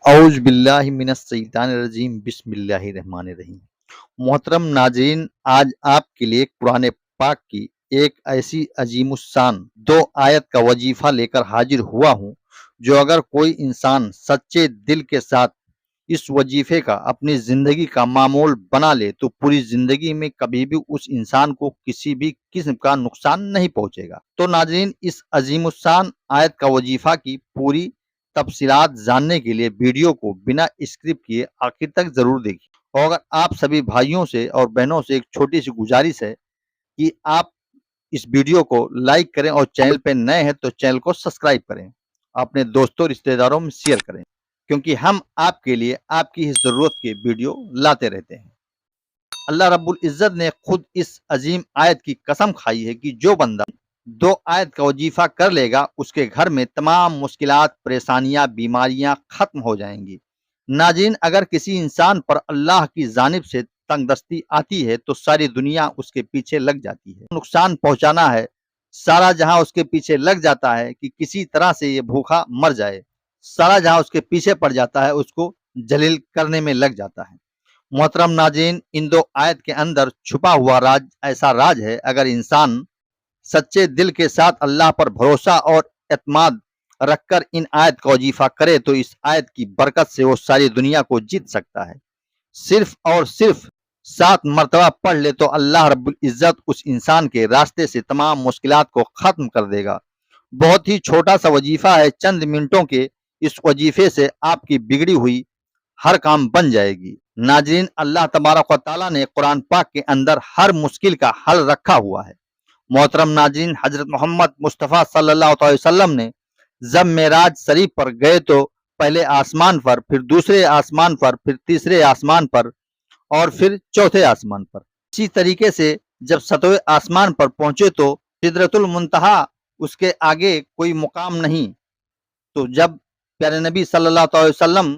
اعوذ باللہ من الشیطان الرجیم بسم اللہ الرحمن الرحیم۔ محترم ناظرین، آج آپ کے لیے قرآن پاک کی ایک ایسی عظیم الشان 2 آیت کا وظیفہ لے کر حاضر ہوا ہوں جو اگر کوئی انسان سچے دل کے ساتھ اس وظیفے کا اپنی زندگی کا معمول بنا لے تو پوری زندگی میں کبھی بھی اس انسان کو کسی بھی قسم کا نقصان نہیں پہنچے گا۔ تو ناظرین، اس عظیم الشان آیت کا وظیفہ کی پوری تفصیلات جاننے کے لیے ویڈیو کو بنا اسکرپ کیے آخر تک ضرور دیکھیں۔ اور اگر آپ سبھی بھائیوں سے اور بہنوں سے ایک چھوٹی سی گزارش ہے کہ آپ اس ویڈیو کو لائک کریں اور چینل پہ نئے ہیں تو چینل کو سبسکرائب کریں، اپنے دوستوں رشتہ داروں میں شیئر کریں، کیونکہ ہم آپ کے لیے آپ کی ضرورت کے ویڈیو لاتے رہتے ہیں۔ اللہ رب العزت نے خود اس عظیم آیت کی قسم کھائی ہے کہ جو بندہ 2 آیت کا وظیفہ کر لے گا اس کے گھر میں تمام مشکلات، پریشانیاں، بیماریاں ختم ہو جائیں گی۔ ناظرین، اگر کسی انسان پر اللہ کی جانب سے تنگ دستی آتی ہے تو ساری دنیا اس کے پیچھے لگ جاتی ہے۔ نقصان پہنچانا ہے، سارا جہاں اس کے پیچھے لگ جاتا ہے کہ کسی طرح سے یہ بھوکا مر جائے، سارا جہاں اس کے پیچھے پڑ جاتا ہے، اس کو ذلیل کرنے میں لگ جاتا ہے۔ محترم ناظرین، ان 2 آیت کے اندر چھپا ہوا راز ایسا راز ہے، اگر انسان سچے دل کے ساتھ اللہ پر بھروسہ اور اعتماد رکھ کر ان آیت کا وظیفہ کرے تو اس آیت کی برکت سے وہ ساری دنیا کو جیت سکتا ہے۔ صرف اور صرف 7 مرتبہ پڑھ لے تو اللہ رب العزت اس انسان کے راستے سے تمام مشکلات کو ختم کر دے گا۔ بہت ہی چھوٹا سا وظیفہ ہے، چند منٹوں کے اس وظیفے سے آپ کی بگڑی ہوئی ہر کام بن جائے گی۔ ناظرین، اللہ تبارک و تعالیٰ نے قرآن پاک کے اندر ہر مشکل کا حل رکھا ہوا ہے۔ محترم ناظرین، حضرت محمد مصطفیٰ صلی اللہ علیہ وسلم نے جب معراج شریف پر گئے تو پہلے آسمان پر، پھر دوسرے آسمان پر، پھر تیسرے آسمان پر اور پھر چوتھے آسمان پر۔ اسی طریقے سے جب 7ویں آسمان پر پہنچے تو سدرۃ المنتہا، اس کے آگے کوئی مقام نہیں۔ تو جب پیارے نبی صلی اللہ علیہ وسلم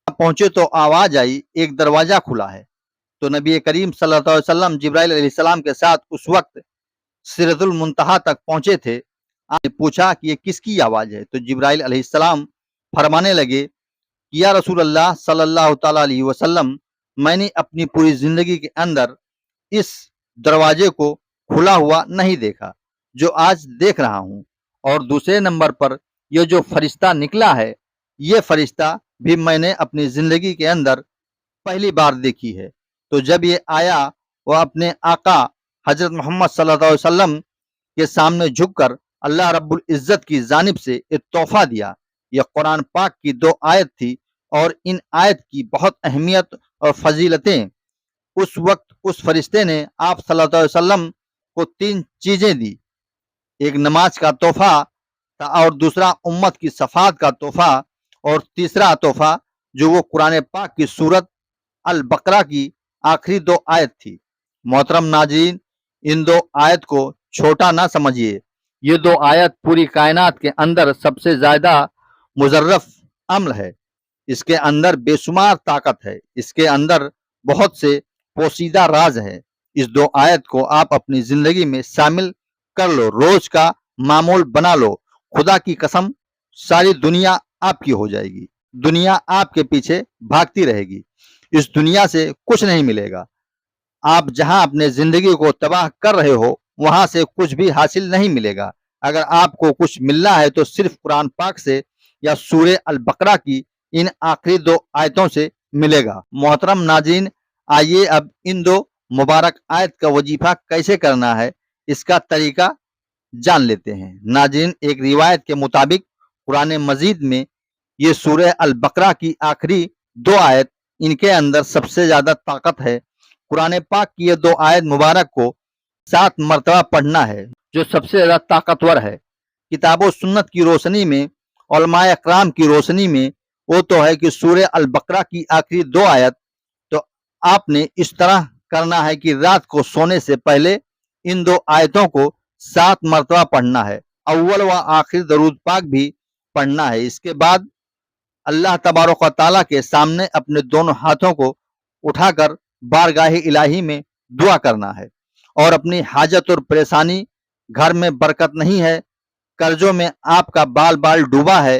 پہنچے تو آواز آئی، ایک دروازہ کھلا ہے۔ تو نبی کریم صلی اللہ علیہ وسلم جبرائیل علیہ السلام کے ساتھ اس وقت سدرۃ المنتہا تک پہنچے تھے۔ آپ نے پوچھا کہ یہ کس کی آواز ہے؟ تو جبرائیل علیہ السلام فرمانے لگے کہ یا رسول اللہ صلی اللہ تعالیٰ علیہ وسلم، میں نے اپنی پوری زندگی کے اندر اس دروازے کو کھلا ہوا نہیں دیکھا جو آج دیکھ رہا ہوں، اور دوسرے نمبر پر یہ جو فرشتہ نکلا ہے، یہ فرشتہ بھی میں نے اپنی زندگی کے اندر پہلی بار دیکھی ہے۔ تو جب یہ آیا، وہ اپنے آقا حضرت محمد صلی اللہ علیہ وسلم کے سامنے جھک کر اللہ رب العزت کی جانب سے ایک تحفہ دیا۔ یہ قرآن پاک کی 2 آیت تھی، اور ان آیت کی بہت اہمیت اور فضیلتیں۔ اس وقت اس فرشتے نے آپ صلی اللہ علیہ وسلم کو 3 چیزیں دی، ایک نماز کا تحفہ تھا، اور دوسرا امت کی شفاعت کا تحفہ، اور تیسرا تحفہ جو وہ قرآن پاک کی سورت البقرہ کی آخری 2 آیت تھی۔ محترم ناظرین، ان 2 آیت کو چھوٹا نہ سمجھیے، یہ 2 آیت پوری کائنات کے اندر سب سے زیادہ مظرف عمل ہے۔ اس کے اندر بے شمار طاقت ہے، اس کے اندر بہت سے پوشیدہ راز ہے۔ اس 2 آیت کو آپ اپنی زندگی میں شامل کر لو، روز کا معمول بنا لو، خدا کی قسم ساری دنیا آپ کی ہو جائے گی، دنیا آپ کے پیچھے بھاگتی رہے گی، اس دنیا سے کچھ نہیں ملے گا۔ آپ جہاں اپنے زندگی کو تباہ کر رہے ہو وہاں سے کچھ بھی حاصل نہیں ملے گا۔ اگر آپ کو کچھ ملنا ہے تو صرف قرآن پاک سے یا سورہ البقرہ کی ان آخری 2 آیتوں سے ملے گا۔ محترم ناظرین، آئیے اب ان 2 مبارک آیت کا وظیفہ کیسے کرنا ہے اس کا طریقہ جان لیتے ہیں۔ ناظرین، ایک روایت کے مطابق قرآن مجید میں یہ سورہ البقرہ کی آخری 2 آیت، ان کے اندر سب سے زیادہ طاقت ہے۔ قرآن پاک کی یہ 2 آیت مبارک کو 7 مرتبہ پڑھنا ہے، جو سب سے زیادہ طاقتور ہے۔ کتاب و سنت کی روشنی میں، علماء اکرام کی روشنی میں، وہ تو ہے کہ سورہ البقرہ کی آخری 2 آیت تو آپ نے اس طرح کرنا ہے کہ رات کو سونے سے پہلے ان 2 آیتوں کو 7 مرتبہ پڑھنا ہے، اول و آخر درود پاک بھی پڑھنا ہے۔ اس کے بعد اللہ تبارک و تعالیٰ کے سامنے اپنے دونوں ہاتھوں کو اٹھا کر بارگاہ الہی میں دعا کرنا ہے، اور اپنی حاجت اور پریشانی، گھر میں برکت نہیں ہے، قرضوں میں آپ کا بال بال ڈوبا ہے،